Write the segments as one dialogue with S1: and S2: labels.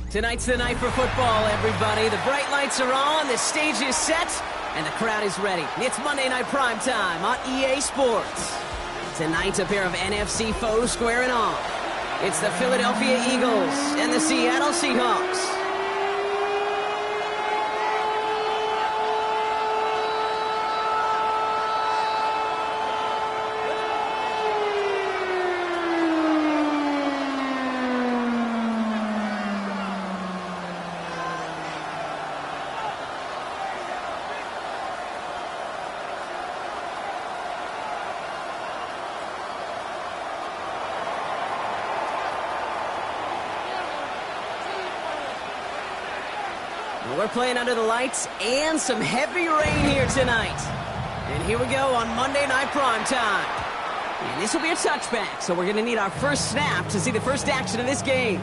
S1: Tonight's the night for football, everybody. The bright lights are on, the stage is set, and the crowd is ready. It's Monday Night Prime Time on EA Sports. Tonight, a pair of NFC foes squaring off. It's the Philadelphia Eagles and the Seattle Seahawks. We're playing under the lights and some heavy rain here tonight. And here we go on Monday Night Prime Time. And this will be a touchback, so we're going to need our first snap to see the first action of this game.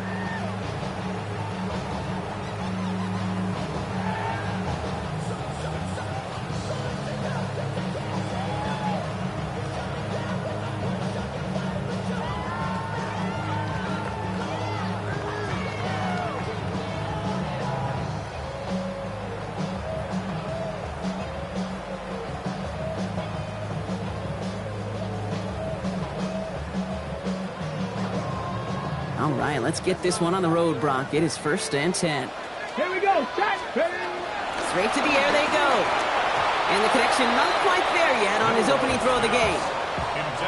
S1: All right, let's get this one on the road, Brock. It is 1st and 10.
S2: Here we go. Set.
S1: Straight to the air they go. And the connection not quite there yet on his opening throw of the game.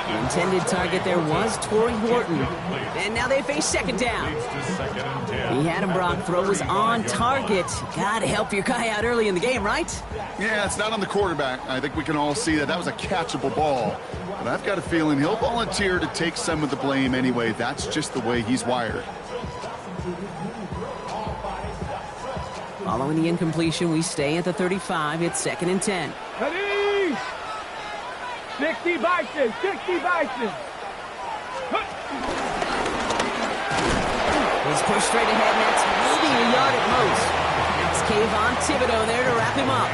S1: The intended target there was Torrey Horton. And now they face second down. He had him, Brock. Throw was on target. Gotta help your guy out early in the game, right?
S3: Yeah, it's not on the quarterback. I think we can all see that was a catchable ball. But I've got a feeling he'll volunteer to take some of the blame anyway. That's just the way he's wired.
S1: Following the incompletion, we stay at the 35. It's 2nd and 10.
S2: Ready? 60 Bison. 60 Bison.
S1: He's pushed straight ahead, and that's maybe a yard at most. It's Kayvon Thibodeau there to wrap him up.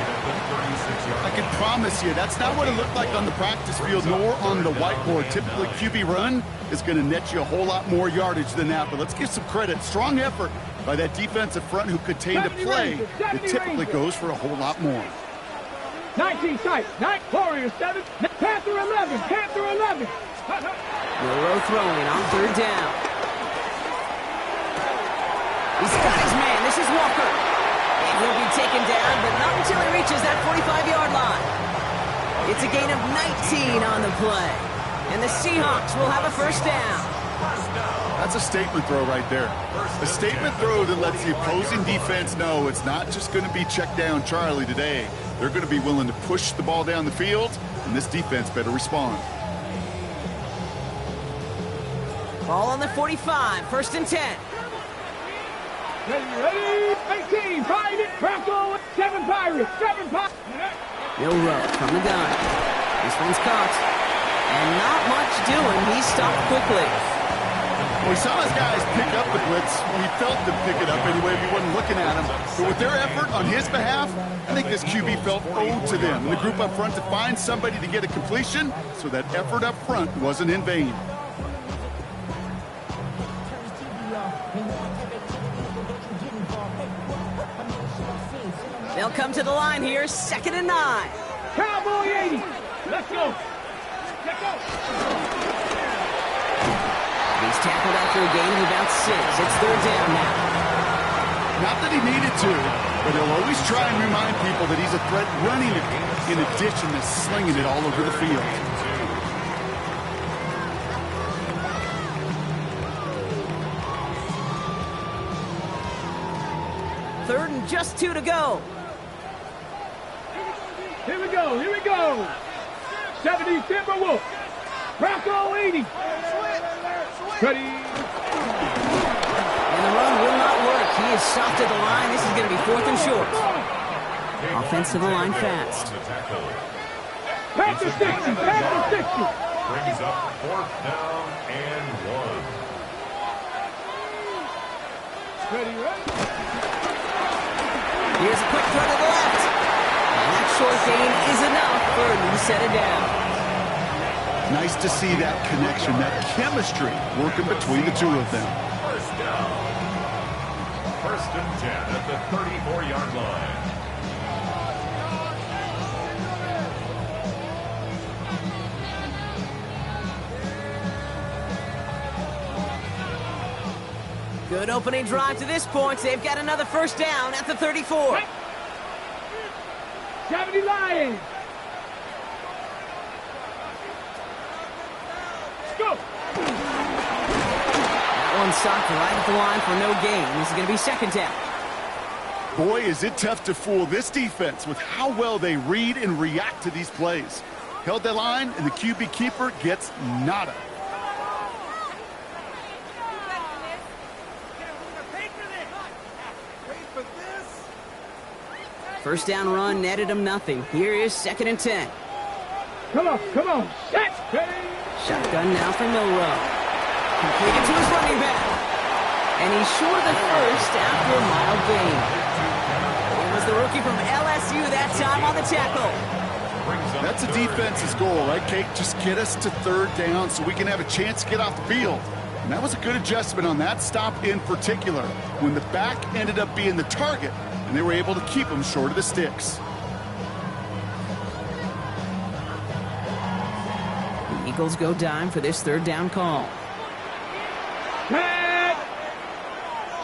S3: I can promise you, that's not what it looked like on the practice field nor on the whiteboard. Typically, QB run is going to net you a whole lot more yardage than that. But let's give some credit. Strong effort by that defensive front who contained a play that typically goes for a whole lot more.
S2: 19 sight. 9 Warriors 7. Panther 11. Panther 11.
S1: Milroe throwing on 3rd down. He's got his man. This is Walker. And he'll be taken down, but not until he reaches that 45-yard line. It's a gain of 19 on the play. And the Seahawks will have a 1st down.
S3: That's a statement throw right there. A statement throw that lets the opposing defense know it's not just going to be check down Charlie today. They're going to be willing to push the ball down the field, and this defense better respond.
S1: Ball on the 45, 1st and 10.
S2: Ready? 18. Private. Bronco. 7 Pirates. 7 Pirates.
S1: Milroe from the gun. This one's caught. And not much doing. He stopped quickly.
S3: We saw his guys pick up the blitz. We felt them pick it up anyway if we wasn't looking at him. But with their effort on his behalf, I think this QB felt owed to them. And the group up front to find somebody to get a completion, so that effort up front wasn't in vain.
S1: They'll come to the line here, 2nd and 9.
S2: Cowboy 80. Let's go. Let's go.
S1: He's tackled after a gain of about 6. It's 3rd down now.
S3: Not that he needed to, but he'll always try and remind people that he's a threat running it in addition to slinging it all over the field.
S1: Third and just 2 to go.
S2: Here we go. Here we go. 70 Timberwolf. Bronco 80. Ready.
S1: And the run will not work. He is stopped at the line. This is going to be 4th and short. Offense to the line fast.
S2: Panther 60. Panther 60.
S4: Brings up 4th down and 1.
S2: Ready, ready.
S1: Here's a quick throw to the left. And that short gain is enough for a new set of down.
S3: Nice to see that connection, that chemistry working between the two of them.
S4: First and 10 at the 34-yard line.
S1: Good opening drive to this point. They've got another first down at the 34.
S2: 70 Lions. Let's go.
S1: That one stopped right at the line for no gain. This is going to be second down.
S3: Boy, is it tough to fool this defense with how well they read and react to these plays. Held that line, and the QB keeper gets nada.
S1: First down run netted him nothing. Here is second and 10.
S2: Come on. Set.
S1: Shotgun now for Nola. Completed to his running back. And he's short of the first after a mild gain. It was the rookie from LSU that time on the tackle.
S3: That's a defense's goal, right, Kate? Just get us to third down so we can have a chance to get off the field. And that was a good adjustment on that stop in particular, when the back ended up being the target, and they were able to keep him short of the sticks.
S1: The Eagles go dime for this third down call.
S2: 10,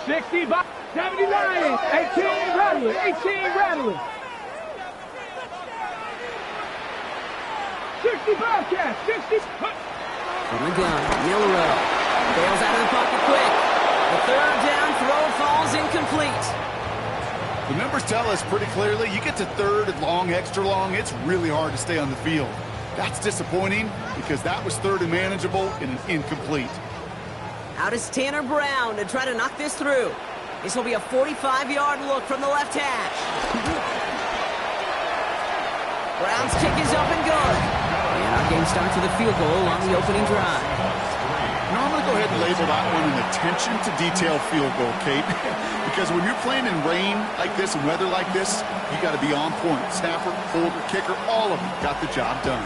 S2: 65, 70 Lions, 18 rattling. 60 Bobcats, 60.
S1: From the gun, Nola bails out of the pocket quick. The third down throw falls incomplete.
S3: The numbers tell us pretty clearly, you get to third and long, extra long, it's really hard to stay on the field. That's disappointing because that was third and manageable and an incomplete.
S1: Out is Tanner Brown to try to knock this through. This will be a 45-yard look from the left hash. Brown's kick is up and good. And our game starts with a field goal on the opening drive.
S3: Now I'm going to go ahead and label that one an attention-to-detail field goal, Kate. Because when you're playing in rain like this and weather like this, you got to be on point. Snapper, holder, kicker, all of them got the job done.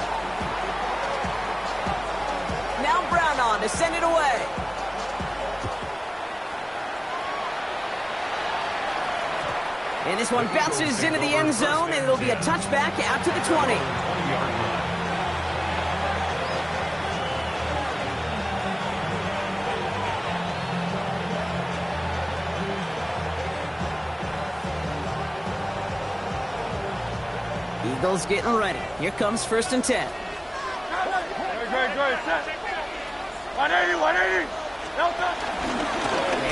S1: Now Brown on to send it away. And this one bounces into the end zone, and it'll be a touchback out to the 20. Eagles getting ready. Here comes first and 10.
S2: Great. Set. 180.
S1: They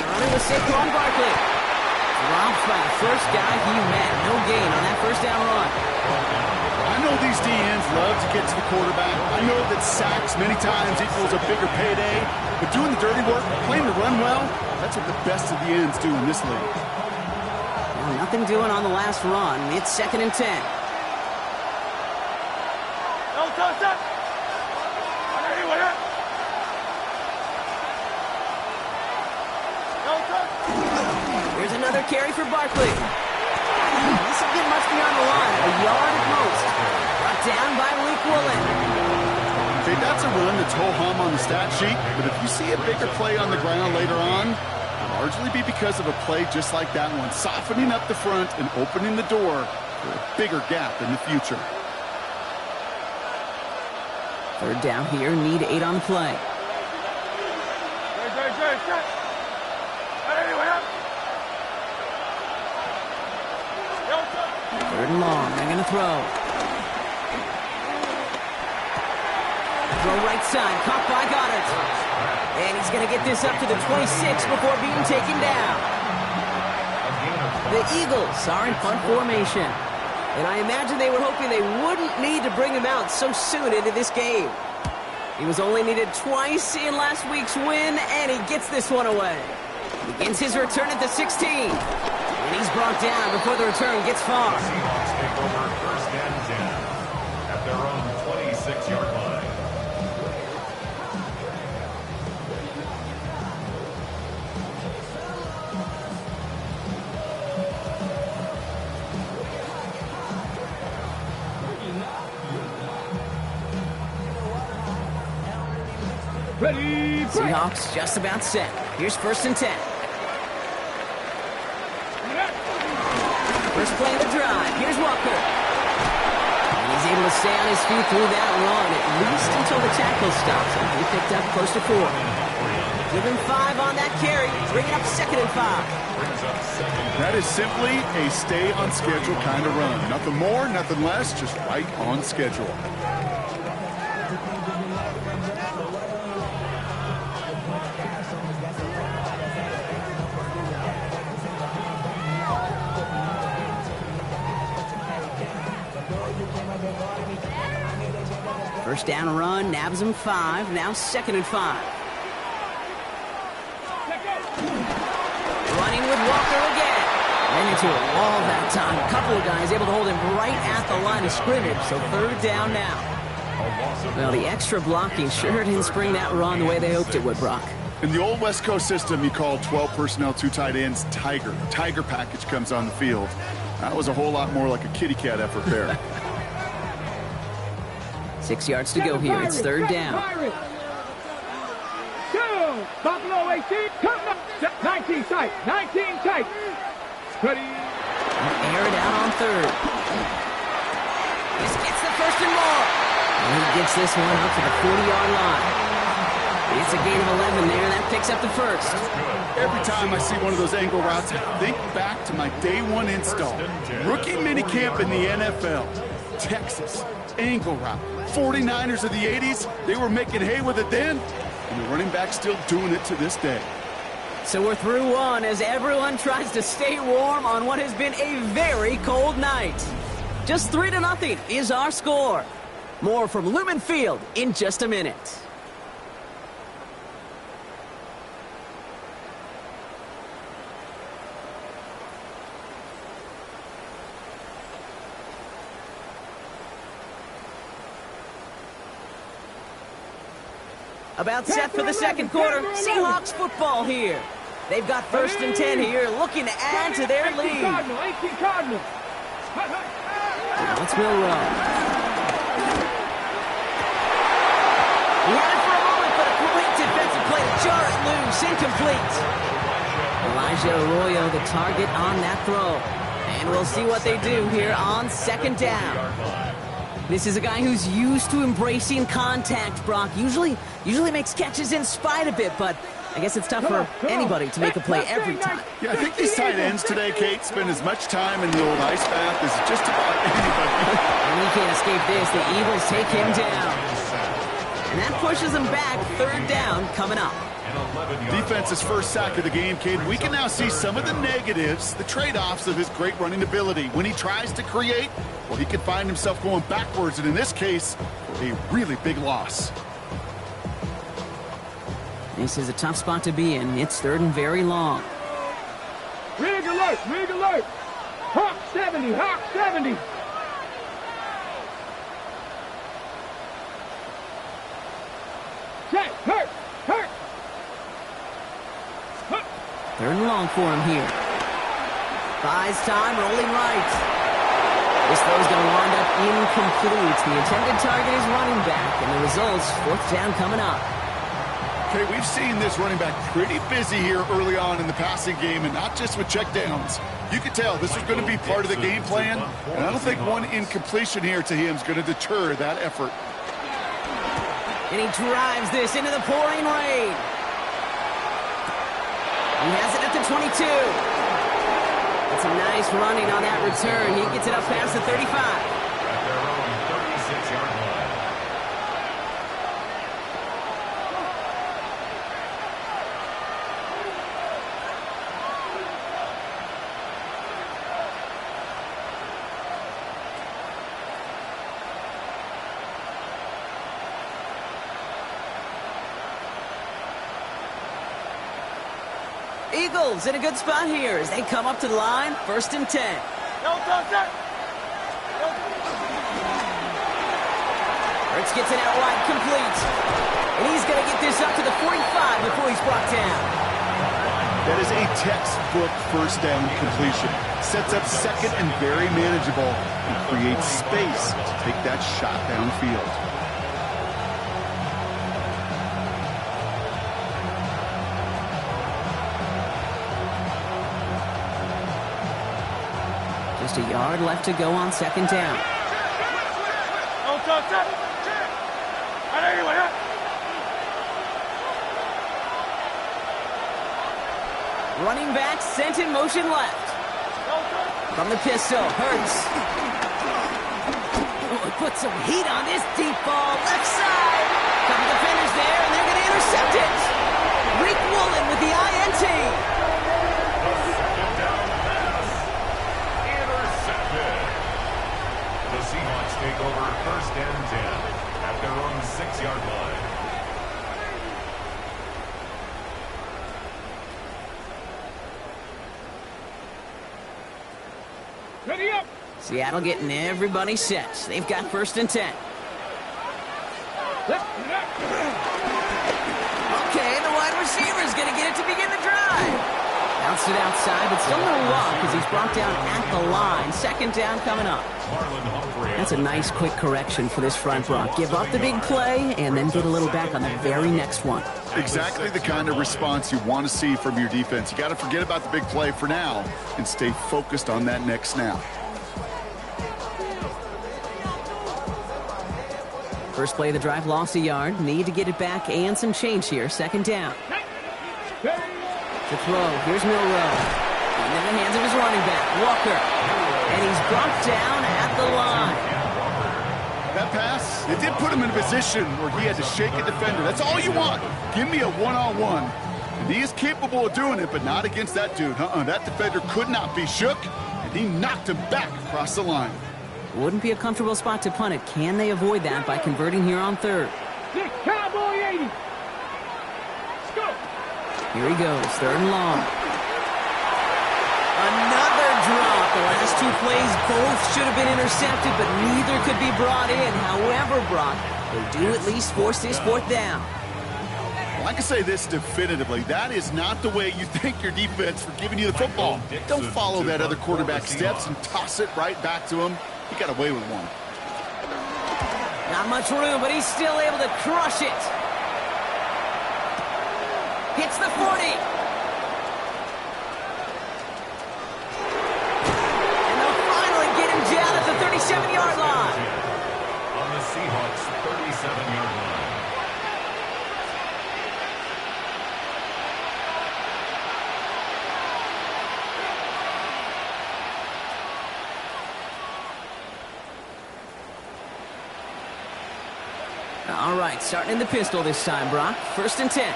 S1: run it with Saquon Barkley. Drops by the first guy he met. No gain on that first down run.
S3: I know these DNs love to get to the quarterback. I know that sacks many times equals a bigger payday. But doing the dirty work, playing to run well, that's what the best of the ends do in this league.
S1: Well, nothing doing on the last run. It's second and 10. Here's another carry for Barkley. This will get much beyond the line, a yard at most. Brought down by Malik Woolen.
S3: Okay, that's a run that's ho-hum on the stat sheet, but if you see a bigger play on the ground later on, it'll largely be because of a play just like that one, softening up the front and opening the door for a bigger gap in the future.
S1: Third down here, need 8 on the play. Third and long, they're going to throw. Throw right side, caught by Goddard. And he's going to get this up to the 26 before being taken down. The Eagles are in punt formation. And I imagine they were hoping they wouldn't need to bring him out so soon into this game. He was only needed twice in last week's win, and he gets this one away. Begins his return at the 16. And he's brought down before the return gets far.
S4: The Seahawks take over first and 10 at their own 26-yard line.
S2: Ready,
S1: Seahawks just about set. Here's first and 10. First play of the drive. Here's Walker. And he's able to stay on his feet through that run, at least until the tackle stops him. He picked up close to 4. Give him 5 on that carry. Bring it up 2nd and 5.
S3: That is simply a stay on schedule kind of run. Nothing more, nothing less, just right on schedule.
S1: First down run, nabs him 5. Now 2nd and 5. Running with Walker again. Ran into a wall that time. A couple of guys able to hold him right at the line of scrimmage. So 3rd down now. Well, the extra blocking sure didn't spring that run the way they hoped it would, Brock.
S3: In the old West Coast system, you call 12 personnel, 2 tight ends, Tiger. Tiger package comes on the field. That was a whole lot more like a kitty cat effort there.
S1: 6 yards to go here. It's 3rd down.
S2: Buffalo 18, come up. 19 tight, 19 tight. Ready.
S1: Air it out on 3rd. This gets the 1st and more. And he gets this one out to the 40-yard line. It's a gain of 11 there. That picks up the 1st.
S3: Every time I see one of those angle routes, I think back to my day 1 install. Rookie minicamp in the NFL. Texas, angle route. 49ers of the 80s, they were making hay with it then, and the running back's still doing it to this day.
S1: So we're through 1 as everyone tries to stay warm on what has been a very cold night. Just 3-0 is our score. More from Lumen Field in just a minute. About set for the 2nd quarter. Seahawks football here. They've got 1st and 10 here, looking to add to their lead.
S2: 18 Cardinals.
S1: Now it's Milrow. He had it for a moment, but a great defensive play to jar it loose. Incomplete. Elijah Arroyo, the target on that throw. And we'll see what they do here on 2nd down. This is a guy who's used to embracing contact, Brock. Usually makes catches in spite of it, but I guess it's tough for anybody to make a play every time.
S3: Yeah, I think these tight ends today, Kate, spend as much time in the old ice bath as just about anybody.
S1: And he can't escape this. The Eagles take him down. And that pushes him back. 3rd down coming up.
S3: Defense's first sack of the game, Kate. We can now see some of the negatives, the trade-offs of his great running ability. When he tries to create, well, he can find himself going backwards, and in this case, a really big loss.
S1: This is a tough spot to be in. It's 3rd and very long.
S2: Rig alert, rig alert. Hawk 70, Hawk 70. Set, hurt.
S1: 3rd and long for him here. Buys time, rolling right. This throw's going to wind up incomplete. The intended target is running back, and the results, 4th down coming up.
S3: Okay, we've seen this running back pretty busy here early on in the passing game, and not just with checkdowns. You could tell this was going to be part of the game plan, and I don't think one incompletion here to him is going to deter that effort.
S1: And he drives this into the pouring rain. He has it at the 22. That's a nice running on that return. He gets it up past the 35.
S4: At their own 36-yard line.
S1: Eagles in a good spot here as they come up to the line. 1st and 10. Hurts gets it out wide, complete. And he's going to get this up to the 45 before he's brought down.
S3: That is a textbook 1st down completion. Sets up 2nd and very manageable and creates space to take that shot downfield.
S1: Just a yard left to go on second down. Running back sent in motion left. From the pistol, Hurts. Oh, put some heat on this deep ball, left side. Couple defenders there, and they're going to intercept it. Rick Woolen with the INT.
S4: Second down pass. Intercepted. The Seahawks take over first and 10 at their own 6-yard line.
S2: Ready up.
S1: Seattle getting everybody set. They've got first and 10. Okay, the wide receiver's going to get it to begin the drive. Bounced it outside, but still no luck as he's brought down at the line. Second down coming up. That's a nice quick correction for this front row. Give up the big play and then get a little back on the very next one.
S3: Exactly the kind of response you want to see from your defense. You got to forget about the big play for now and stay focused on that next snap.
S1: First play of the drive, lost a yard. Need to get it back and some change here. Second down. To throw. Here's Nola. Into the hands of his running back, Walker. And he's brought down at the line.
S3: That pass, it did put him in a position where he had to shake a defender. That's all you want. Give me a one-on-one. And he is capable of doing it, but not against that dude. That defender could not be shook, and he knocked him back across the line.
S1: Wouldn't be a comfortable spot to punt it. Can they avoid that by converting here on third?
S2: Cowboy 80. Let's go.
S1: Here he goes, third and long. Another drop. The last two plays both should have been intercepted, but neither could be brought in. However, Brock, they do at least force this fourth down.
S3: Well, I can say this definitively. That is not the way you thank your defense for giving you the football. Don't follow that other quarterback's steps and toss it right back to him. He got away with one.
S1: Not much room, but he's still able to crush it. Hits the 40. And they'll finally get him down at the 37-yard line.
S4: On the Seahawks' 37-yard line.
S1: All right, starting in the pistol this time, Brock. First and 10.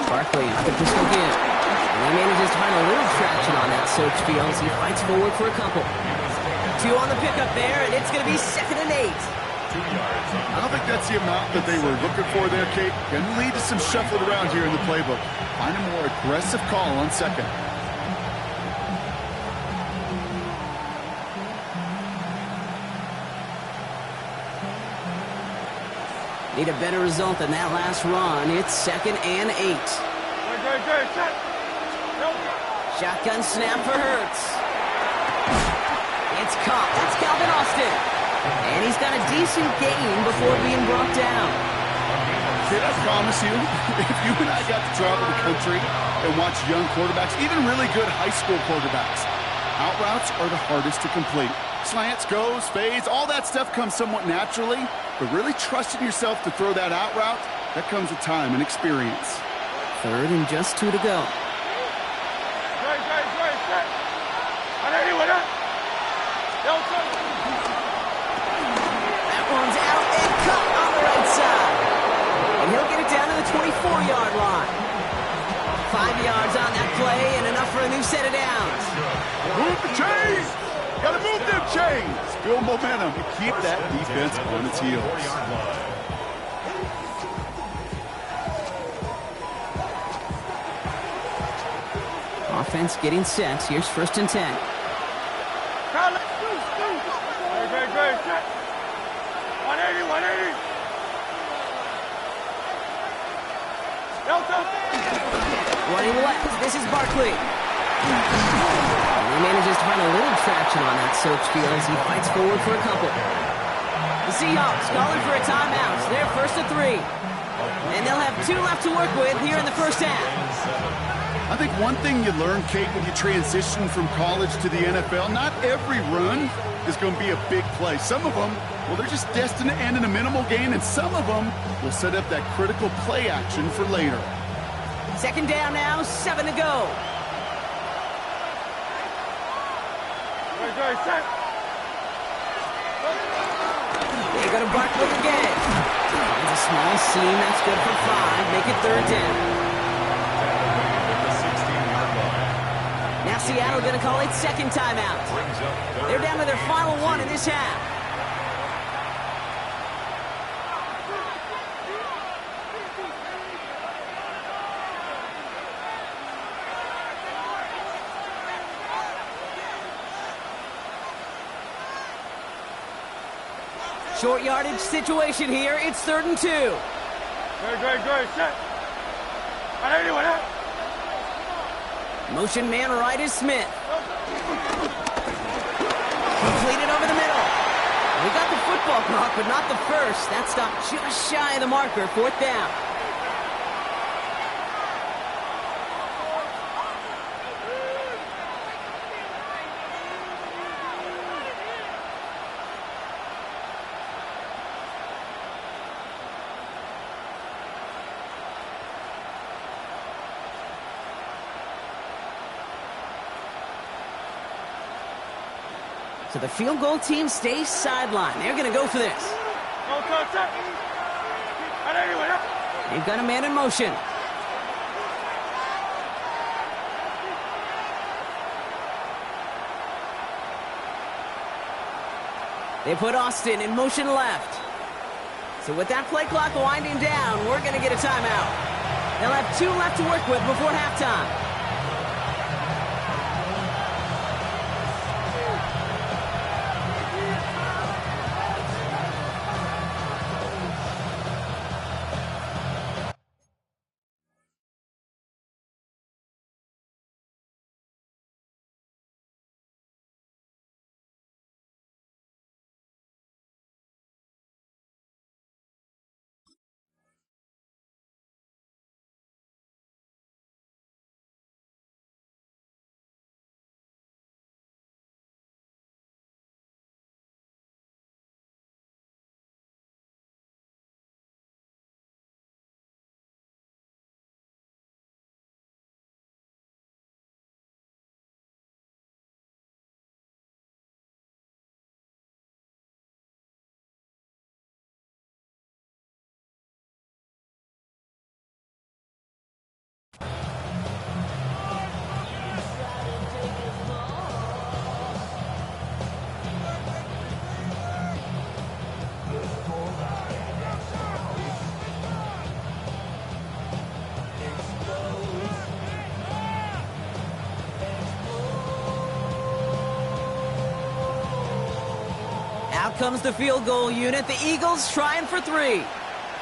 S1: Barkley off the pistol again. And he manages to find a little traction on that soaked field as he fights forward for a couple. Two on the pickup there, and it's going to be 2nd and 8.
S3: I don't think that's the amount that they were looking for there, Kate. Can lead to some shuffling around here in the playbook. Find a more aggressive call on second.
S1: Need a better result than that last run. It's 2nd and 8. Shotgun snap for Hurts. It's caught. That's Calvin Austin. And he's got a decent gain before being brought down.
S3: Kid, I promise you, if you and I got to travel the country and watch young quarterbacks, even really good high school quarterbacks, out routes are the hardest to complete. Slants, goes, fades, all that stuff comes somewhat naturally, but really trusting yourself to throw that out route, that comes with time and experience.
S1: Third and just 2 to go. That one's out and cut on the right side. And he'll get it down to the 24-yard line. 5 yards on that play and enough for a new set of downs.
S3: Move the chains! Gotta move them chains! Build momentum and keep that defense on its heels.
S1: Offense getting set. Here's 1st and 10. Running left. This is Barkley. And he manages to find a little traction on that soaked field as he fights forward for a couple. The Seahawks calling for a timeout. They're 1st and 3. And they'll have 2 left to work with here in the first half.
S3: I think one thing you learn, Kate, when you transition from college to the NFL, not every run is going to be a big play. Some of them, well, they're just destined to end in a minimal gain, and some of them will set up that critical play action for later.
S1: Second down now, 7 to go. They're going to Barkley again. Finds a small seam, that's good for 5. Make it third down. Now Seattle going to call it second timeout. They're down to their final one in this half. Short yardage situation here. It's 3rd and 2.
S2: Good. Set.
S1: Motion man right is Smith. Completed over the middle. We got the football clock, but not the first. That stopped just shy of the marker. 4th down. So the field goal team stays sidelined. They're going to go for this. They've got a man in motion. They put Austin in motion left. So with that play clock winding down, we're going to get a timeout. They'll have 2 left to work with before halftime. Out comes the field goal unit. The Eagles trying for 3.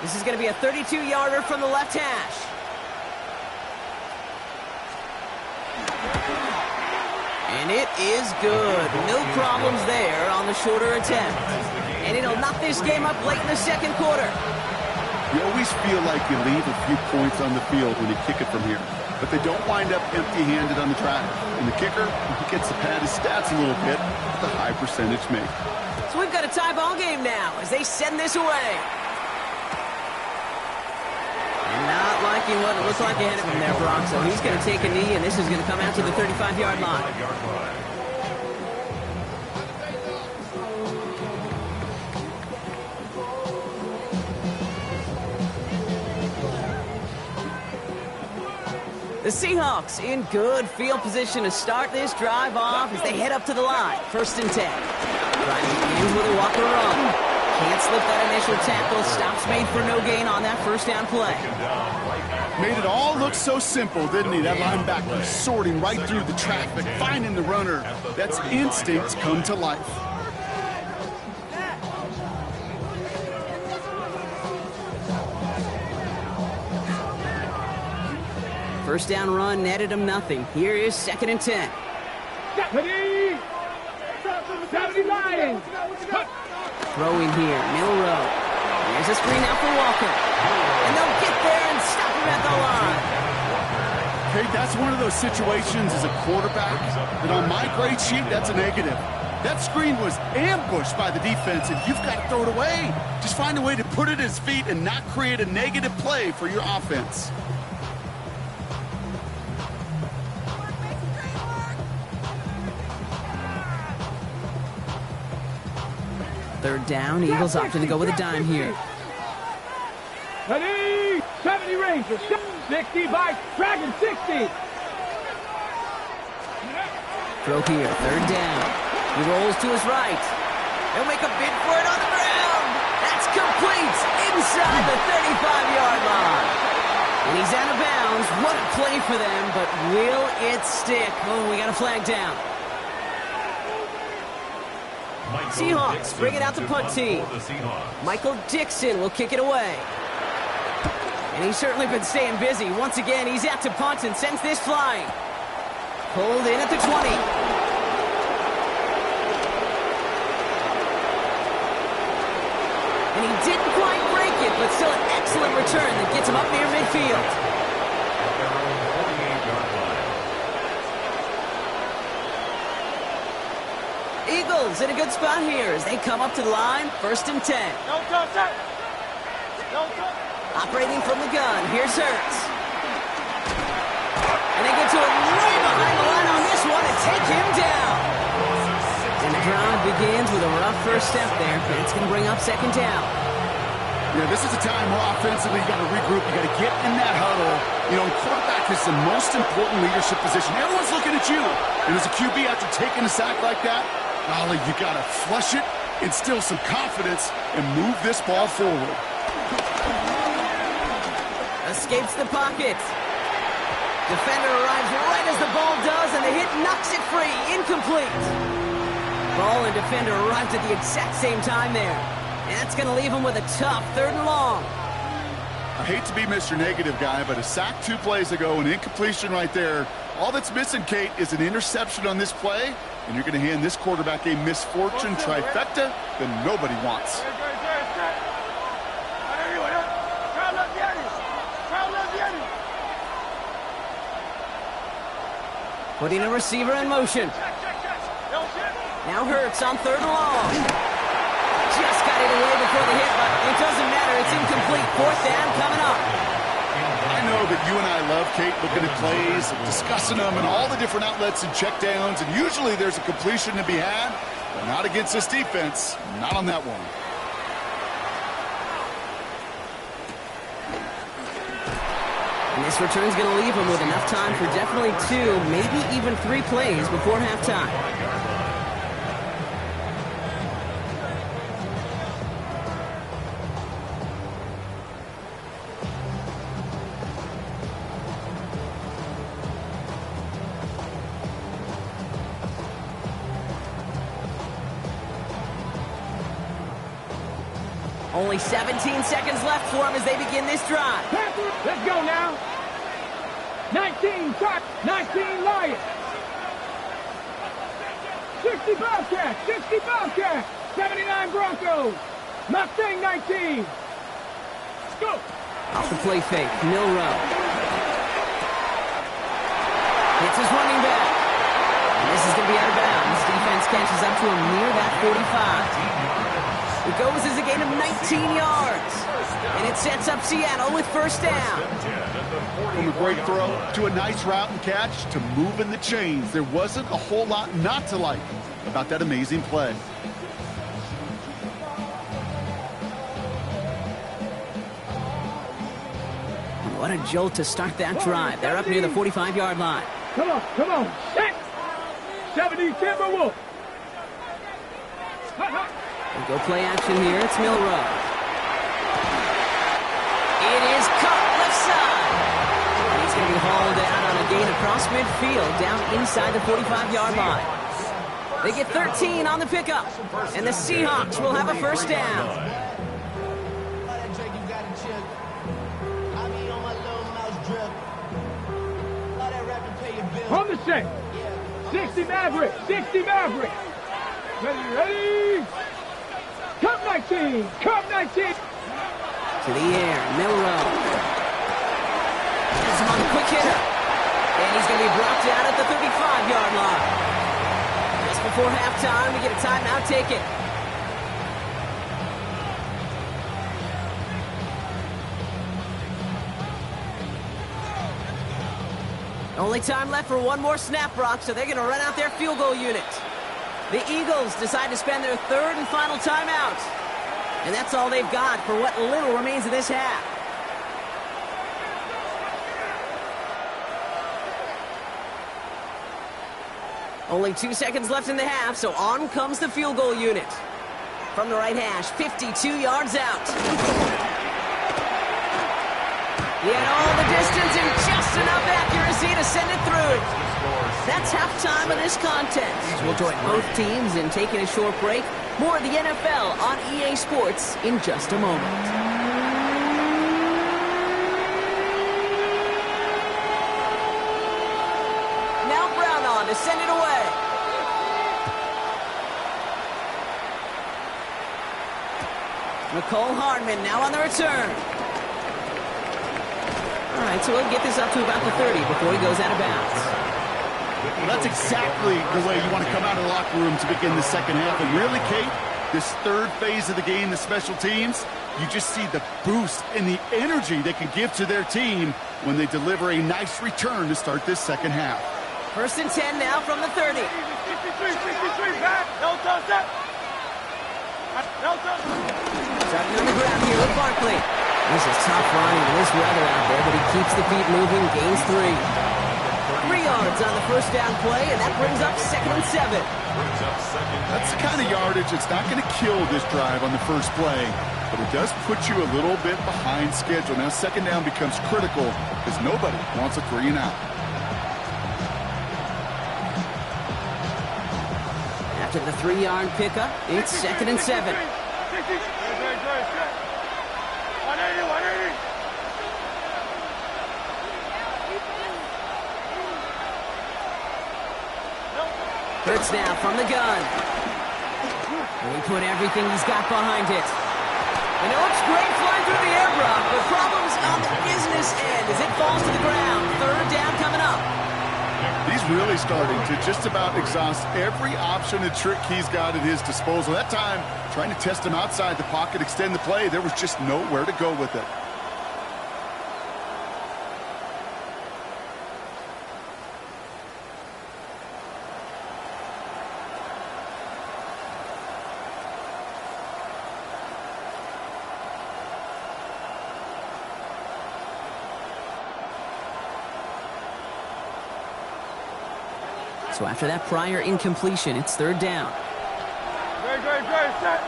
S1: This is going to be a 32-yarder from the left hash. And it is good. No problems there on the shorter attempt. And it'll knock this game up late in the second quarter.
S3: You always feel like you leave a few points on the field when you kick it from here. But they don't wind up empty-handed on the track. And the kicker, he gets to pad his stats a little bit with a high percentage make.
S1: So we've got a tie ball game now as they send this away. And not liking what it looks like ahead of him there, Brock. So he's going to take a knee, and this is going to come out to the 35-yard line. The Seahawks in good field position to start this drive off as they head up to the line. 1st and 10. Trying to begin with a walker run. Can't slip that initial tackle. Stops made for no gain on that 1st down play.
S3: Made it all look so simple, didn't he? That linebacker sorting right through the traffic, finding the runner. That's instincts come to life.
S1: First down run netted him nothing. Here is 2nd and 10. Throwing here, middle row. There's a screen out for Walker. And they'll get there and stop him at the line.
S3: Hey, that's one of those situations as a quarterback that on my grade sheet, that's a negative. That screen was ambushed by the defense, and you've got to throw it away. Just find a way to put it at his feet and not create a negative play for your offense.
S1: Third down, Eagles opting to go with a dime here.
S2: Ready, 70 Rangers, 60 by Dragon, 60.
S1: Throw here, third down. He rolls to his right. He'll make a bid for it on the ground. That's complete inside the 35-yard line. And he's out of bounds. What a play for them, but will it stick? Oh, we got a flag down. Seahawks bring it out to punt team. Michael Dixon will kick it away. And he's certainly been staying busy. Once again, he's out to punt and sends this flying. Pulled in at the 20. And he didn't quite break it, but still an excellent return that gets him up near midfield. Eagles in a good spot here as they come up to the line, 1st and 10. Operating from the gun, here's Hurts. And they get to him right behind the line on this one and take him down. And the drive begins with a rough first step there. It's going to bring up 2nd down.
S3: Yeah, this is a time where offensively you got to regroup. You got to get in that huddle. You know, quarterback is the most important leadership position. Everyone's looking at you. And as a QB, after taking a sack like that, golly, you got to flush it, instill some confidence, and move this ball forward.
S1: Escapes the pocket. Defender arrives right as the ball does, and the hit knocks it free. Incomplete. Ball and defender arrived at the exact same time there. And that's going to leave him with a tough 3rd and long.
S3: I hate to be Mr. Negative guy, but a sack 2 plays ago, an incompletion right there. All that's missing, Kate, is an interception on this play, and you're going to hand this quarterback a misfortune trifecta that nobody wants.
S1: Putting a receiver in motion. Now Hurts on 3rd and long. Just got it away before the hit, but it doesn't matter. It's incomplete. 4th down coming up.
S3: I know that you and I love, Kate, looking at plays, discussing them, and all the different outlets and checkdowns, and usually there's a completion to be had, but not against this defense. Not on that one.
S1: And this return's going to leave him with enough time for definitely 2, maybe even 3 plays before halftime. Only 17 seconds left for him as they begin this drive.
S2: Let's go now. 19 Sharks, 19 Lions. 60 Bobcats, 60 Bobcats. 79 Broncos. Mustang 19. Let's go.
S1: Off the play fake, Milrow. Hits his running back. And this is going to be out of bounds. Defense catches up to him near that 45. It goes as a gain of 19 yards. And it sets up Seattle with 1st down.
S3: From a great throw to a nice route and catch to moving the chains. There wasn't a whole lot not to like about that amazing play.
S1: What a jolt to start that drive. They're up near the 45-yard line.
S2: Come on. Set. 70 Timberwolves.
S1: We'll go play action here. It's Milrow. It is caught left side. And he's going to be hauled out on a gain across midfield down inside the 45-yard line. They get 13 on the pickup. And the Seahawks will have a 1st down.
S2: On the set. 60 Maverick. 60 Maverick. Ready. Cup 19. Cup 19.
S1: To the air. Milrow. Gets him on the quick hitter. And he's going to be brought down at the 35-yard line. Just before halftime, we get a timeout taken. Only time left for one more snap, Brock, so they're going to run out their field goal unit. The Eagles decide to spend their third and final timeout. And that's all they've got for what little remains of this half. Only 2 seconds left in the half, so on comes the field goal unit. From the right hash, 52 yards out. Yet all the distance and just enough accuracy to send it through. That's halftime of this contest. We'll join both teams in taking a short break. More of the NFL on EA Sports in just a moment. Now Brown on to send it away. Nicole Hardman now on the return. All right, so we'll get this up to about the 30 before he goes out of bounds.
S3: Well, that's exactly the way you want to come out of the locker room to begin the second half. And really, Kate, this third phase of the game, the special teams, you just see the boost and the energy they can give to their team when they deliver a nice return to start this second half.
S1: 1st and 10 now from the 30.
S2: 63, back.
S1: Starting on the ground here with Barkley. This is tough running in this weather out there, but he keeps the feet moving, gains 3. 3 yards on the first down play, and that brings up 2nd and 7.
S3: That's the kind of yardage that's not going to kill this drive on the first play, but it does put you a little bit behind schedule. Now, second down becomes critical because nobody wants a 3 and out.
S1: After the 3-yard pickup, it's 2nd and 7.
S2: 180.
S1: Hurts now from the gun. And he put everything he's got behind it. And it looks great flying through the air, Brock, but problems on the business end as it falls to the ground. 3rd down coming up.
S3: He's really starting to just about exhaust every option and trick he's got at his disposal. That time, trying to test him outside the pocket, extend the play, there was just nowhere to go with it.
S1: So after that prior incompletion, it's 3rd down.
S2: Set.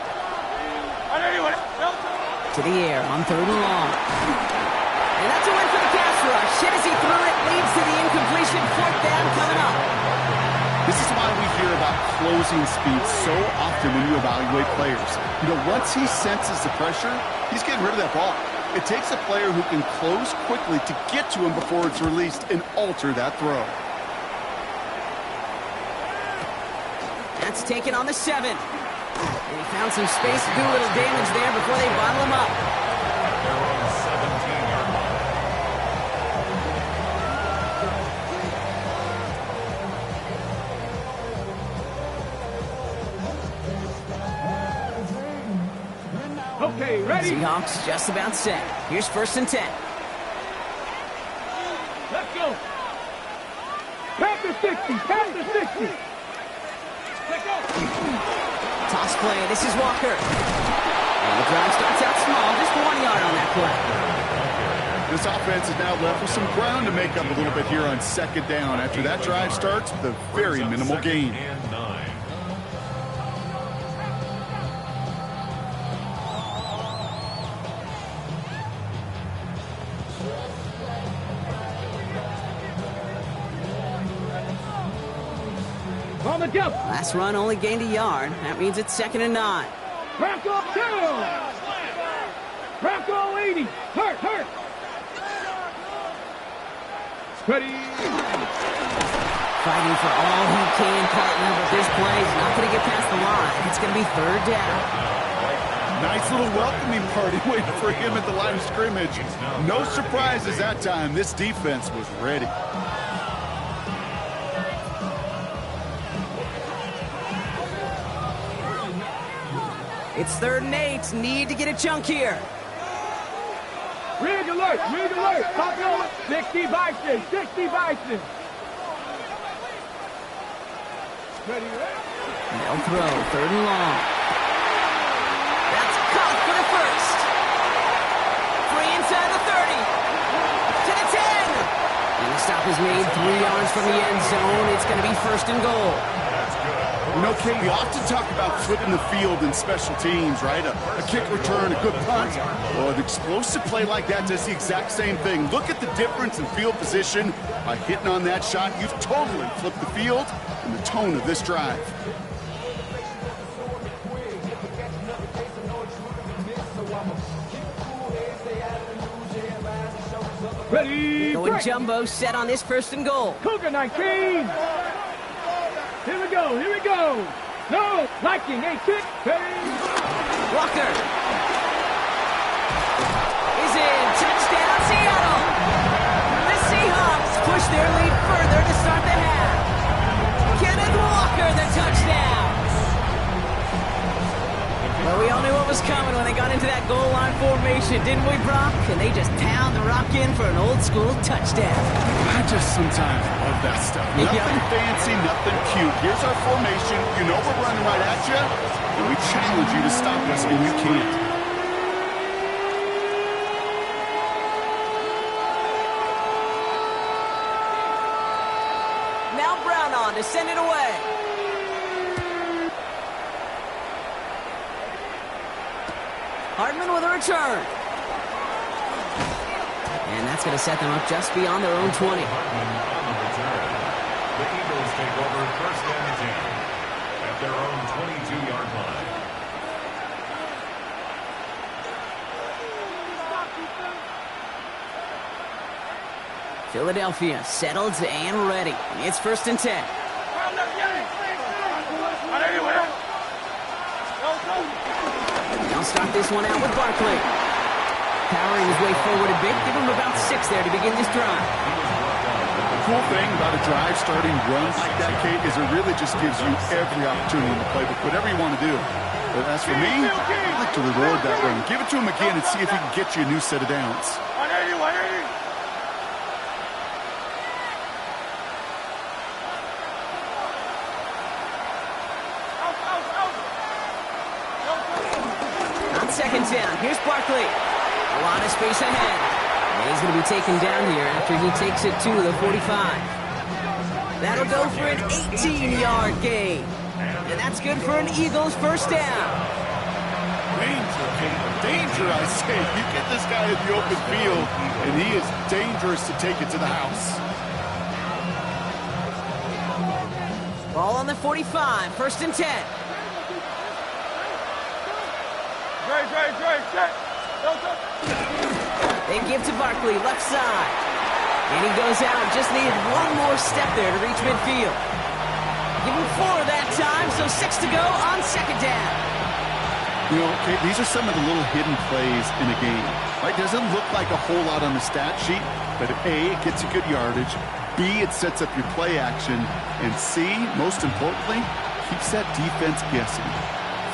S1: To the air on 3rd and long. And that's a win for the pass rush. Hit as he threw it, leads to the incompletion. 4th down coming up.
S3: This is why we hear about closing speed so often when you evaluate players. You know, once he senses the pressure, he's getting rid of that ball. It takes a player who can close quickly to get to him before it's released and alter that throw.
S1: That's taken on the 7. And he found some space to do a little damage there before they bottle him up.
S4: They're on the 17-yard
S2: line. Okay, ready?
S1: Seahawks just about set. Here's 1st and 10.
S2: Let's go. Past the 60.
S1: Toss play. This is Walker. And the drive starts out small. Just 1 yard on that play.
S3: This offense is now left with some ground to make up a little bit here on 2nd down. After that drive starts, the very minimal gain.
S4: and 9.
S2: On the jump.
S1: Last run only gained a yard. That means it's 2nd and 9.
S2: Bronco 2. Bronco 80. Hurt. Ready.
S1: Fighting for all he can, partner, but this play is not going to get past the line. It's going to be 3rd down.
S3: Nice little welcoming party waiting for him at the line of scrimmage. No surprises that time. This defense was ready.
S1: It's 3rd and 8. Need to get a chunk here.
S2: Rig alert, rig alert. Stop going. 60 Bison, 60 Bison. Ready, ready.
S1: They'll throw, 3rd and long. That's caught for the first. Free inside the 30. To the 10. And the stop is made 3 yards from the end zone. It's going to be 1st and goal.
S3: You know, Kate, we often talk about flipping the field in special teams, right? A kick return, a good punt. Well, an explosive play like that does the exact same thing. Look at the difference in field position. By hitting on that shot, you've totally flipped the field and the tone of this drive.
S2: Ready,
S1: Going
S2: break.
S1: jumbo set on this 1st and goal.
S2: Cougar 19. Here we go, here we go. No, Viking 18. Ready.
S1: Walker is in. Touchdown, Seattle. The Seahawks push their lead further to start the half. Kenneth Walker, the touchdown. Well, we all knew what was coming when they got into that goal line formation, didn't we, Brock? And they just pound the rock in for an old-school touchdown.
S3: I just sometimes love that stuff.
S1: Yeah.
S3: Nothing fancy, nothing cute. Here's our formation. You know we're running right at you, and we challenge you to stop us, and you can't.
S1: Now Brown on to send it away. Hartman with a return. And that's going to set them up just beyond their own 20.
S4: Hartman on the return. The Eagles take over 1st and 10 at their own 22-yard line.
S1: Philadelphia settled and ready. It's 1st and 10. They'll start this one out with Barkley. Powering his way forward a bit. Give him about 6 there to begin this drive.
S3: The cool thing about a drive starting runs like that, Kate, is it really just gives you every opportunity in the playbook, whatever you want to do. But as for me, I like to reward that run. Give it to him again and see if he can get you a new set of downs.
S2: 180, 180.
S1: On 2nd down, here's Barkley. A lot of space ahead. And he's going to be taken down here after he takes it to the 45. That'll go for an 18-yard gain. And that's good for an Eagles 1st down.
S3: Danger, Kate. Danger, I say. You get this guy in the open field, and he is dangerous to take it to the house.
S1: Ball on the 45, 1st and 10. They give to Barkley, left side. And he goes out, just needed one more step there to reach midfield. Give him 4 that time, so 6 to go on 2nd down.
S3: You know, Kate, these are some of the little hidden plays in a game. Right? Doesn't look like a whole lot on the stat sheet, but A, it gets you good yardage. B, it sets up your play action. And C, most importantly, keeps that defense guessing.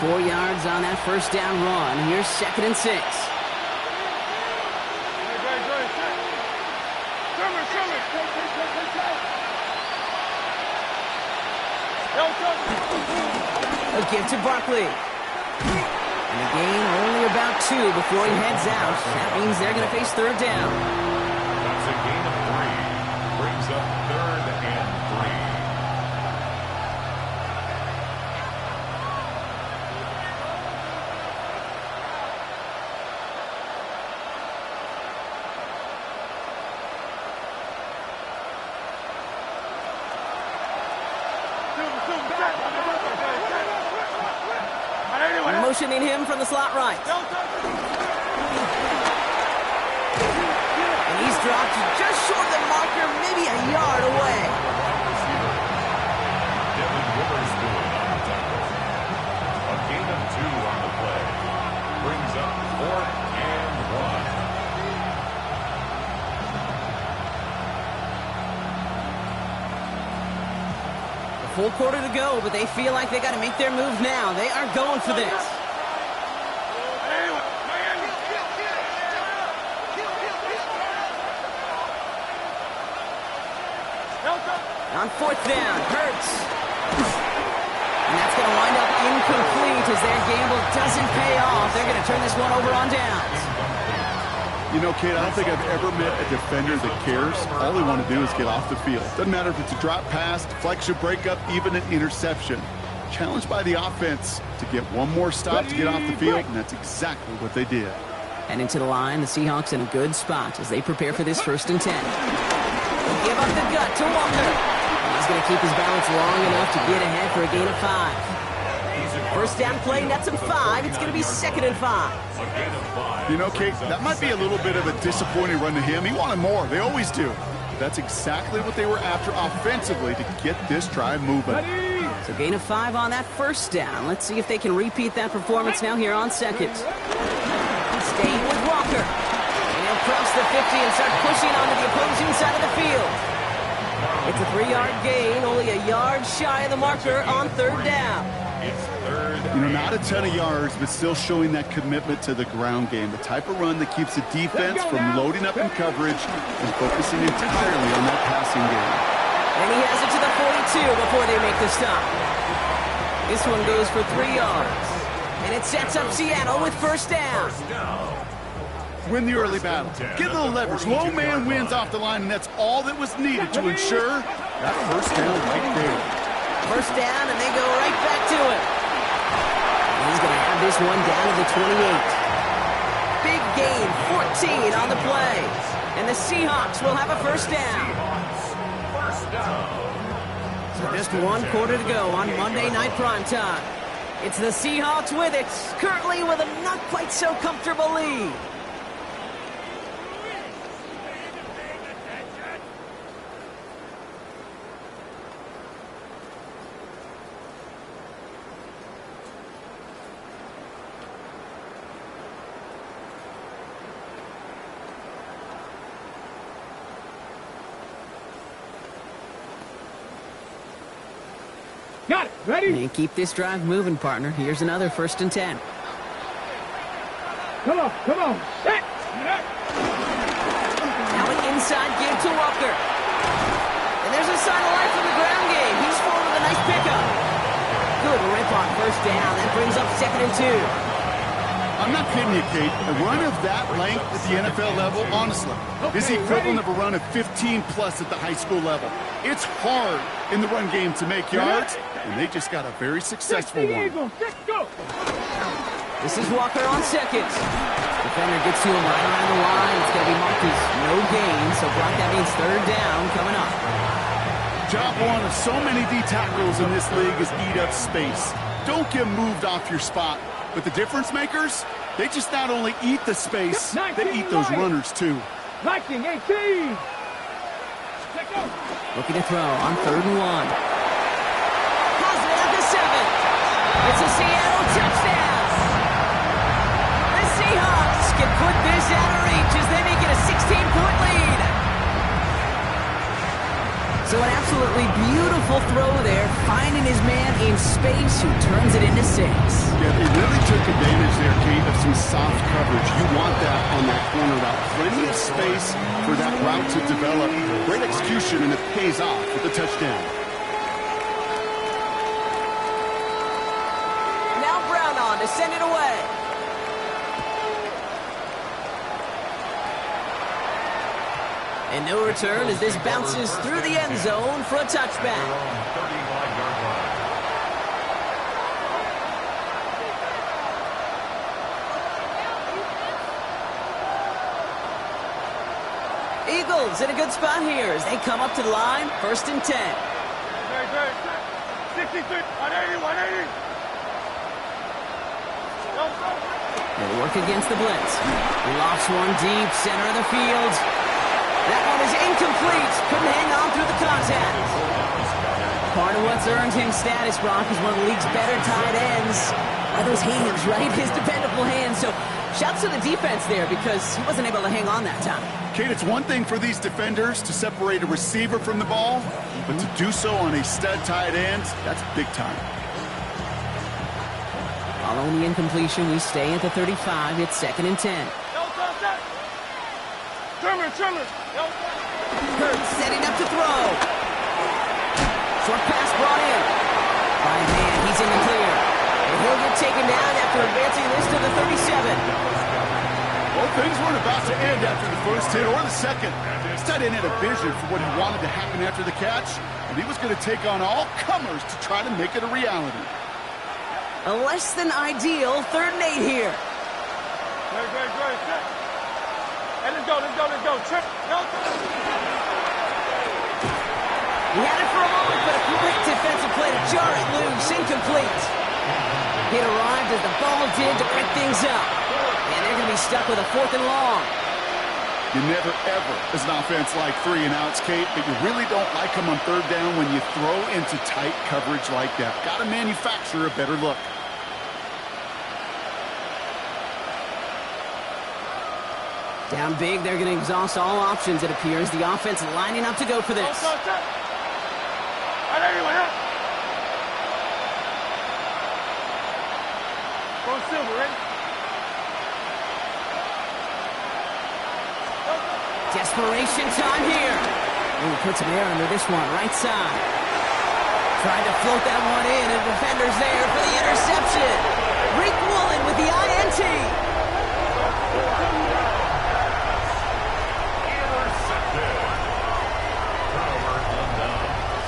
S1: 4 yards on that 1st down run. Here's 2nd and 6. A give to Barkley. And a gain only about 2 before he heads out. That means they're going to face 3rd down.
S4: That's a gain of 3. Brings up 3rd and 3.
S1: Motioning him from the slot right. And he's dropped just short of the marker, maybe a yard away.
S4: A gain of 2 on the play. Brings up 4th and
S1: 1. A full quarter to go, but they feel like they got to make their move now. They are going for this. On fourth down, Hurts. And that's going to wind up incomplete as their gamble doesn't pay off. They're going to turn this one over on downs.
S3: You know, Kate, I don't think I've ever met a defender that cares. All they want to do is get off the field. Doesn't matter if it's a drop pass, deflection, breakup, even an interception. Challenged by the offense to get one more stop to get off the field, and that's exactly what they did.
S1: And into the line, the Seahawks in a good spot as they prepare for this 1st and 10. They give up the gut to Walker. He's going to keep his balance long enough to get ahead for a gain of 5. First down play, nets him 5. It's going to be 2nd and 5.
S3: You know, Kate, that might be a little bit of a disappointing run to him. He wanted more. They always do. That's exactly what they were after offensively to get this drive moving.
S1: So gain of 5 on that 1st down. Let's see if they can repeat that performance now here on 2nd. Staying with Walker. And he'll cross the 50 and start pushing onto the opposing side of the field. It's a 3-yard gain, only a yard shy of the marker on 3rd down.
S3: You know, not a ton of yards, but still showing that commitment to the ground game. The type of run that keeps the defense from loading up in coverage and focusing entirely on that passing game.
S1: And he has it to the 42 before they make the stop. This one goes for 3 yards. And it sets up Seattle with 1st down.
S3: Win the early battle. Get a little leverage. Low man wins off the line, and that's all that was needed to ensure that 1st down right there.
S1: 1st down, and they go right back to it. He's going to have this one down to the 28. Big gain, 14 on the play. And the Seahawks will have a 1st down. So just 1 quarter to go on Monday Night Primetime. It's the Seahawks with it, currently with a not quite so comfortable lead.
S2: Got it. Ready?
S1: And keep this drive moving, partner. Here's another 1st and 10.
S2: Come on. Set.
S1: Now an inside give to Walker. And there's a sign of life from the ground game. He's full with a nice pickup. Good rip on 1st down. That brings up 2nd and 2.
S3: I'm not kidding you, Kate. A run of that length at the NFL level, honestly, is the equivalent of a run of 15-plus at the high school level. It's hard in the run game to make yards, and they just got a very successful one.
S1: This is Walker on 2nd. Defender gets to him right around the line. It's going to be marked as no gain, so Brock, that means 3rd down coming up.
S3: Job one of so many D tackles in this league is eat up space. Don't get moved off your spot. But the difference makers, they just not only eat the space, they eat those runners too.
S2: 19, 18.
S1: Looking to throw on 3rd and 1. Positive at the 7. It's a Seattle touchdown. The Seahawks can put this out of reach as they make it a 16-point lead. So an absolutely beautiful throw there, finding his man in space who turns it into 6.
S3: Yeah, they really took advantage there, Kate, of some soft coverage. You want that on that corner route. Plenty of space for that route to develop. Great execution, and it pays off with the touchdown.
S1: Now Brown on to send it away. And no return as this bounces through the end zone for a touchback. Eagles in a good spot here as they come up to the line, 1st and 10.
S2: 63, 180, 180.
S1: They'll work against the blitz. Lofts one deep, center of the field. That one is incomplete. Couldn't hang on through the contact. Part of what's earned him status, Brock, is one of the league's better tight ends. Are those hands, right? His dependable hands. So shouts to the defense there because he wasn't able to hang on that time.
S3: Kate, it's one thing for these defenders to separate a receiver from the ball, but to do so on a stud tight end, that's big time.
S1: Following the incompletion, we stay at the 35. It's 2nd and 10.
S2: Trimmer.
S1: Hurts setting up to throw. 37.
S3: Well, things weren't about to end after the first hit or the second. This tight end had a vision for what he wanted to happen after the catch, and he was going to take on all comers to try to make it a reality.
S1: A less than ideal 3rd and 8 here.
S2: Great. Hey, let's go. Check.
S1: He had it for a moment, but a great defensive play to jar it loose. Incomplete. It arrived as the ball did to break things up. And they're going to be stuck with a 4th and long.
S3: You never, ever, as an offense, like 3 and outs, Kate, but you really don't like them on 3rd down when you throw into tight coverage like that. Got to manufacture a better look.
S1: Down big, they're going to exhaust all options, it appears. The offense lining up to go for this.
S2: Go Silver, ready?
S1: Desperation time here. Ooh, put some air under this one, right side. Trying to float that one in, and defender's there for the interception. Rick Woolen with the INT.
S4: Intercepted. Turnover on downs.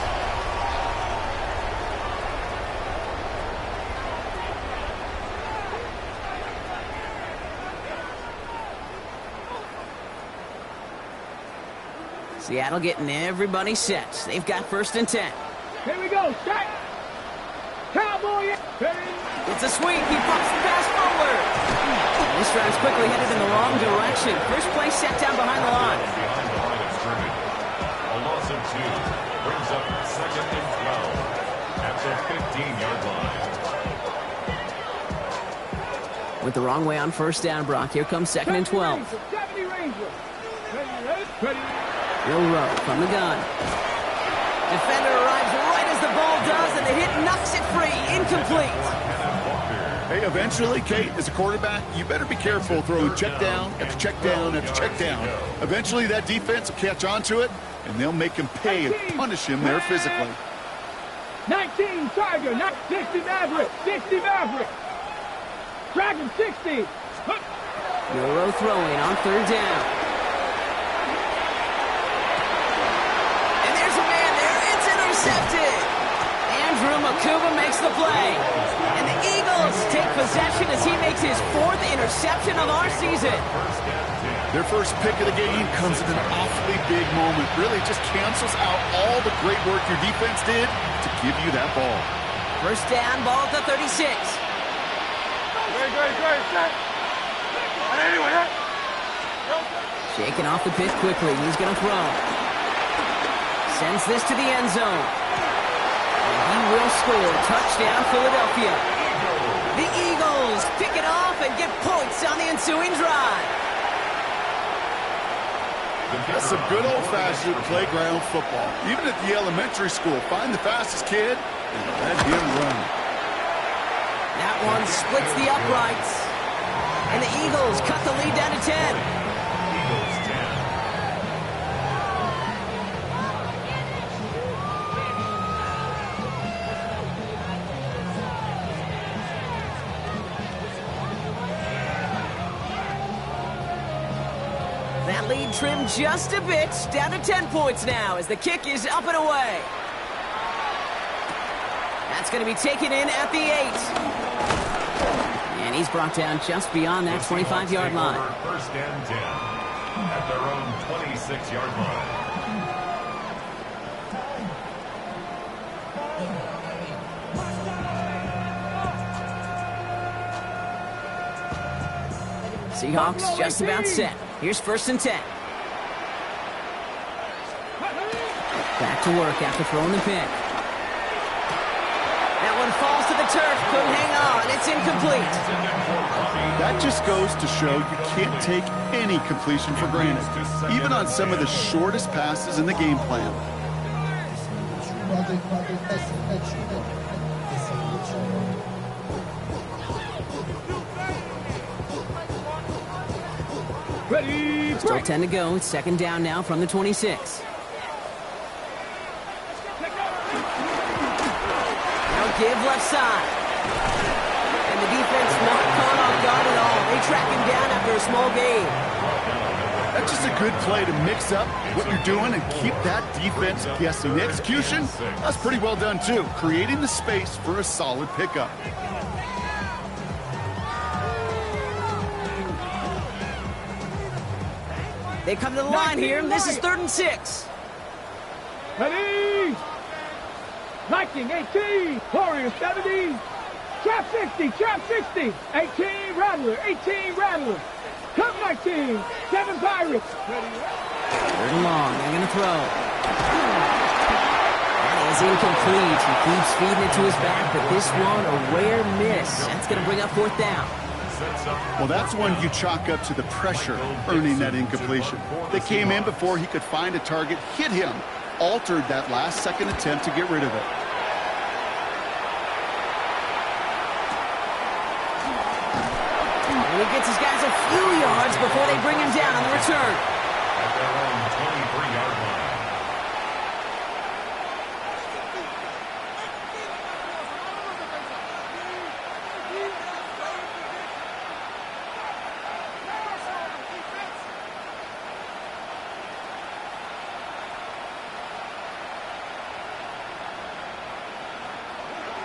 S1: Seattle getting everybody set. They've got 1st and 10.
S2: Here we go. Set. Cowboy. Ready.
S1: It's a sweep. He pops the pass forward. This drive's quickly headed in the wrong direction. First play set down behind the line.
S4: Behind the line of scrimmage. A loss of 2 brings up 2nd and 12 at the 15-yard line.
S1: Went the wrong way on 1st down, Brock. Here comes 2nd and 12.
S2: 70 Ranger. Ready.
S1: Will Rowe from the gun. Defender arrives right as the ball does, and the hit knocks it free. Incomplete.
S3: Hey, eventually, Kate, as a quarterback, you better be careful throwing check down after check down after check down. Eventually, that defense will catch on to it, and they'll make him pay and punish him there physically.
S2: 19 Tiger, not 60 Maverick. 60 Maverick. Dragon 60.
S1: Euro throwing on 3rd down. And there's a man there. It's intercepted. Andrew Makuba makes the play. And the Eagles take possession as he makes his 4th interception of our season.
S3: Their first pick of the game comes at an awfully big moment. Really just cancels out all the great work your defense did to give you that ball.
S1: 1st down, ball at the 36.
S2: Great. Set. Anyway,
S1: Shaking off the pitch quickly. He's going to throw. Sends this to the end zone. And he will score. Touchdown, Philadelphia. The Eagles pick it off and get points on the ensuing drive.
S3: That's some good old-fashioned playground football. Even at the elementary school, find the fastest kid and let him run.
S1: That one splits the uprights. And the Eagles cut the lead down to 10.
S4: Eagles 10.
S1: That lead trimmed just a bit, down to 10 points now as the kick is up and away. That's going to be taken in at the 8. And he's brought down just beyond that 25-yard line.
S4: 1st and 10 at their own 26-yard line.
S1: Seahawks just about set. Here's 1st and 10. Back to work after throwing the pick. That one falls to the turf. Couldn't hang on. It's incomplete.
S3: That just goes to show you can't take any completion for granted, even on some of the shortest passes in the game plan.
S2: Ready.
S1: Still 10 to go. It's 2nd down now from the 26. Now give left side. And the defense not caught on guard at all. They track him down after a small gain.
S3: That's just a good play to mix up what you're doing and keep that defense guessing. The execution, that's pretty well done too, creating the space for a solid pickup.
S1: They come to the line here, and this is 3rd and 6.
S2: Ready? 19, 18, Warriors 70, trap 60, trap 60, 18, Rattler, 18, Rattler, come 19, 7 Pirates. Ready?
S1: 3rd and long, they're going to throw. That is incomplete. He keeps feeding it to his back, but this one, a rare miss. That's going to bring up 4th down.
S3: Well, that's one you chalk up to the pressure earning that incompletion. They came in before he could find a target, hit him, altered that last-second attempt to get rid of it.
S1: And he gets his guys a few yards before they bring him down on the return.
S4: At their own 23-yard line.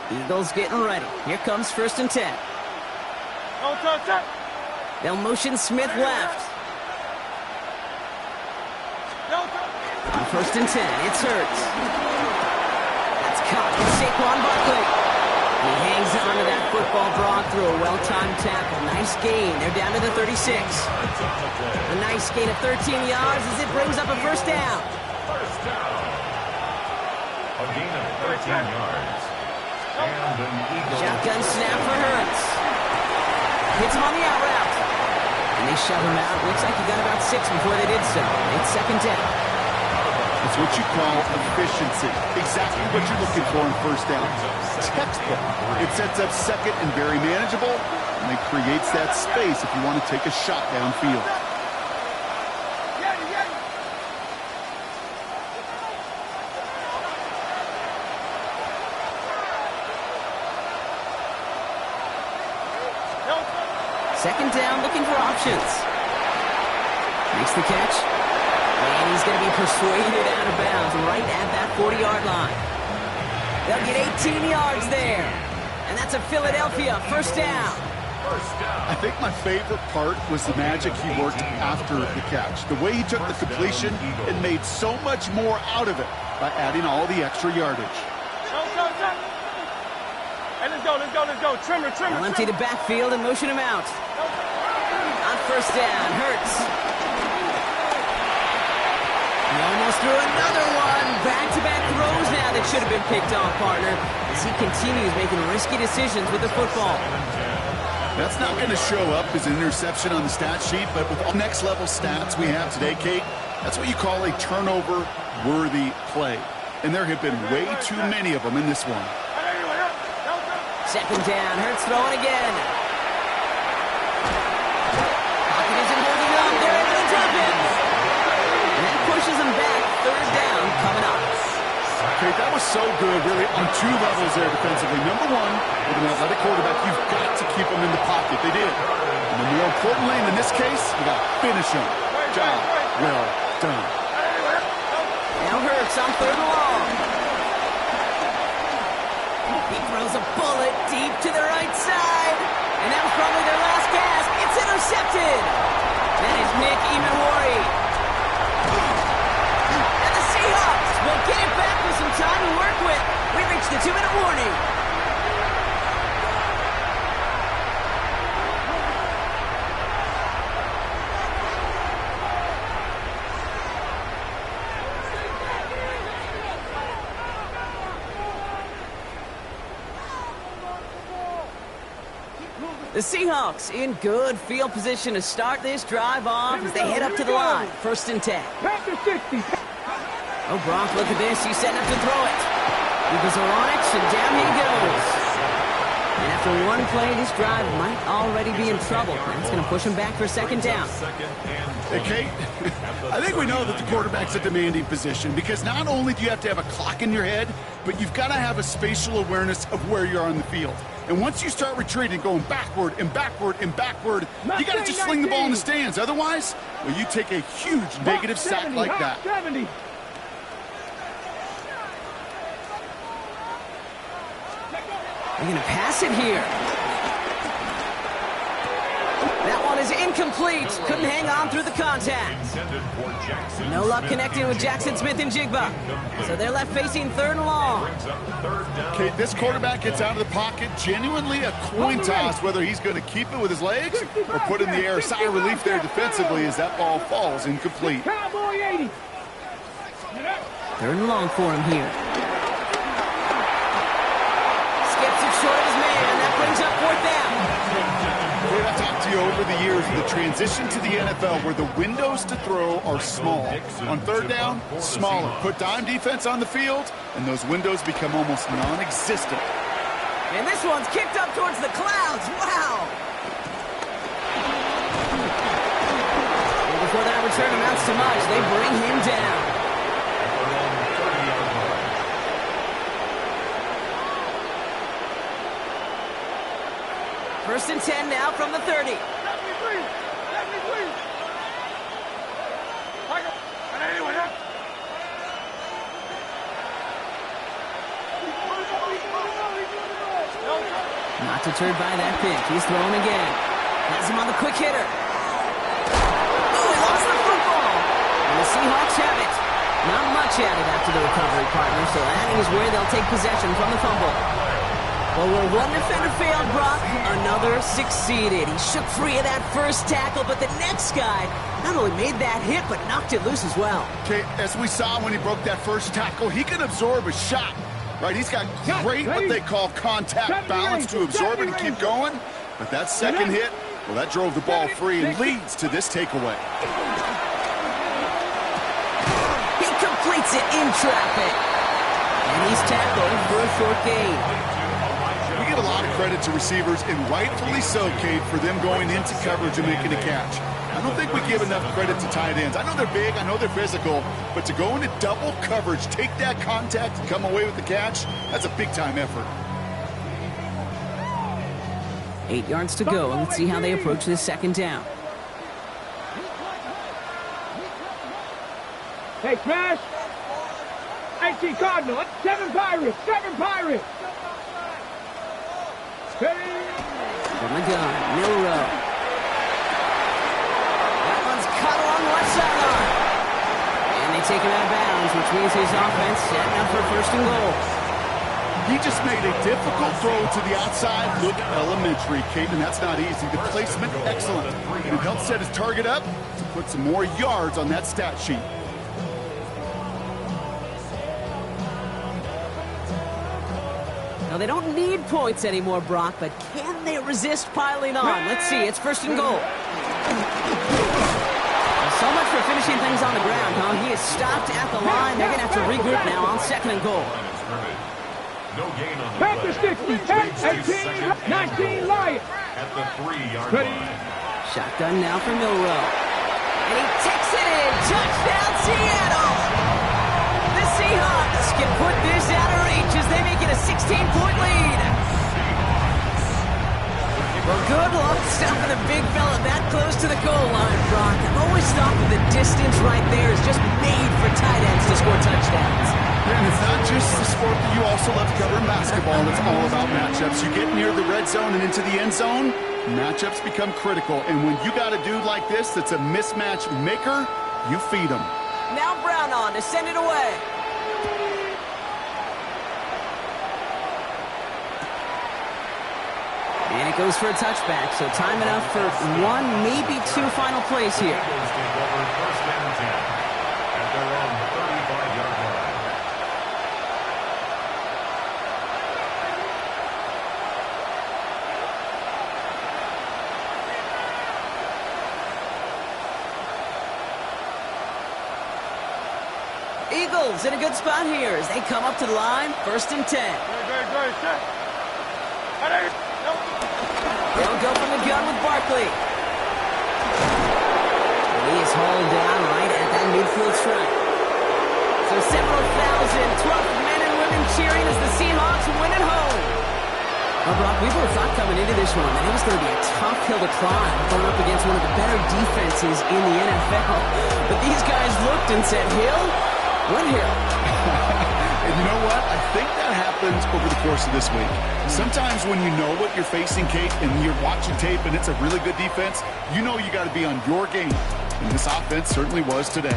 S1: Eagles getting ready. Here comes 1st and 10. They'll motion Smith left. On 1st and 10, it's Hurts. That's caught with Saquon Barkley. He hangs on to that football broad through a well-timed tackle. Nice gain. They're down to the 36. A nice gain of 13 yards as it brings up a 1st down.
S4: First down. A gain of 13 yards. And an Eagle.
S1: Shotgun snap for Hurts. Hits him on the out route. And they shove him out. Looks like he got about 6 before they did so. It's 2nd down.
S3: It's what you call efficiency. Exactly what you're looking for in 1st down. Textbook. It sets up 2nd and very manageable, and it creates that space if you want to take a shot downfield.
S1: Second down, looking for options. Makes the catch. And he's going to be persuaded out of bounds right at that 40-yard line. They'll get 18 yards there. And that's a Philadelphia 1st down.
S3: I think my favorite part was the magic he worked after the catch. The way he took the completion and made so much more out of it by adding all the extra yardage.
S2: Hey, let's go. Trimmer.
S1: They'll empty the backfield and motion him out. On 1st down, Hurts. He almost threw another one. Back-to-back throws now that should have been picked off, partner, as he continues making risky decisions with the football.
S3: That's not going to show up as an interception on the stat sheet, but with all next-level stats we have today, Kate, that's what you call a turnover-worthy play. And there have been way too many of them in this one.
S1: 2nd down, Hurts throwing again. Pocket isn't holding up. They're able to drop him. And that pushes him back. 3rd down coming up.
S3: Okay, that was so good, really, on 2 levels there defensively. Number 1, with an athletic quarterback, you've got to keep him in the pocket. They did. And then more importantly, in this case, you got to finish him. Job well done.
S1: Now Hurts on 3rd and long. He throws a bullet deep to the right side. And that was probably their last gasp. It's intercepted. That is Nick Imawari. And the Seahawks will get it back with some time to work with. We reached the 2-minute warning. The Seahawks in good field position to start this drive off as they head up to the line. 1st and 10.
S2: Panther 60.
S1: Oh, Brock, look at this. He's setting up to throw it. Eagles are on it, and down he goes. And after one play, this drive might already be in trouble. That's going to push him back for 2nd down.
S3: Hey, Kate, I think we know that the quarterback's a demanding position because not only do you have to have a clock in your head, but you've got to have a spatial awareness of where you are on the field. And once you start retreating, going backward and backward and backward, you got to just
S2: 19.
S3: sling the ball in the stands. Otherwise, well, you take a huge negative sack
S2: 70,
S3: like that.
S2: 70.
S1: They're going to pass it here. That one is incomplete. Couldn't hang on through the contact. Nola connecting with Jackson Smith and Jigba. So they're left facing third and long.
S3: Okay, this quarterback gets out of the pocket, genuinely a coin toss, whether he's going to keep it with his legs or put it in the air. Sigh of relief there defensively as that ball falls incomplete.
S2: Cowboy 80.
S1: Third and long for him here. Skips it short of his man, and that brings up fourth down.
S3: I've talked to you over the years of the transition to the NFL where the windows to throw are small. On third down, smaller. Put dime defense on the field, and those windows become almost non-existent.
S1: And this one's kicked up towards the clouds. Wow! Well, before that return amounts to much, they bring him down. First and 10 now from the 30. Not deterred by that pick. He's throwing again. Has him on the quick hitter. Oh, he lost the football. And the Seahawks have it. Not much added after the recovery, partner, so that is where they'll take possession from the fumble. Well, where one defender failed, Brock, another succeeded. He shook free of that first tackle, but the next guy not only made that hit, but knocked it loose as well.
S3: Okay, as we saw when he broke that first tackle, he can absorb a shot, right? He's got great, what they call contact balance to absorb it and keep going. But that second hit, well, that drove the ball free and leads to this takeaway.
S1: He completes it in traffic. And he's tackled for a short gain.
S3: We give a lot of credit to receivers, and rightfully so, Kate, for them going into coverage and making a catch. I don't think we give enough credit to tight ends. I know they're big, I know they're physical, but to go into double coverage, take that contact, and come away with the catch, that's a big-time effort.
S1: 8 yards to go, and let's see how they approach this second down.
S2: Hey, Smash. 18 Cardinal. 7 Pirates. 7 Pirates.
S1: From the gun, Nola. That one's cut along the left sideline. And they take him out of bounds, which means his offense setting up for first and goal.
S3: He just made a difficult throw to the outside look elementary, Kate, and that's not easy. The placement, excellent. And it helped set his target up to put some more yards on that stat sheet.
S1: Now, they don't need points anymore, Brock, but can they resist piling on? Let's see. It's first and goal. So much for finishing things on the ground, huh? He is stopped at the line. They're going to have to regroup now on second and goal.
S4: No gain on the
S2: Panthers
S4: play.
S2: 18, 19 Lions.
S4: At the 3-yard line.
S1: Shotgun now for Milrow. And he takes it in. Touchdown, Seattle. The Seahawks can put this out of reach as they make it a 16-point lead. Well, good luck stopping the big fella that close to the goal line, Brock. I've always thought that the distance right there is just made for tight ends to score touchdowns.
S3: And it's not just the sport that you also love to cover in basketball. It's all about matchups. You get near the red zone and into the end zone, matchups become critical. And when you got a dude like this that's a mismatch maker, you feed him.
S1: Now Brown on to send it away. And it goes for a touchback, so time enough for one, maybe two final plays here. Eagles in a good spot here as they come up to the line, first and 10. They'll go from the gun with Barkley. He is hauled down right at that midfield stripe. So several thousand 12 men and women cheering as the Seahawks win at home. Well, Brock, we both thought coming into this one that it was going to be a tough hill to climb going up against one of the better defenses in the NFL. But these guys looked and said, hill? What hill?
S3: And you know what? I think that happens over the course of this week. Sometimes when you know what you're facing, Kate, and you're watching tape and it's a really good defense, you know you got to be on your game. And this offense certainly was today.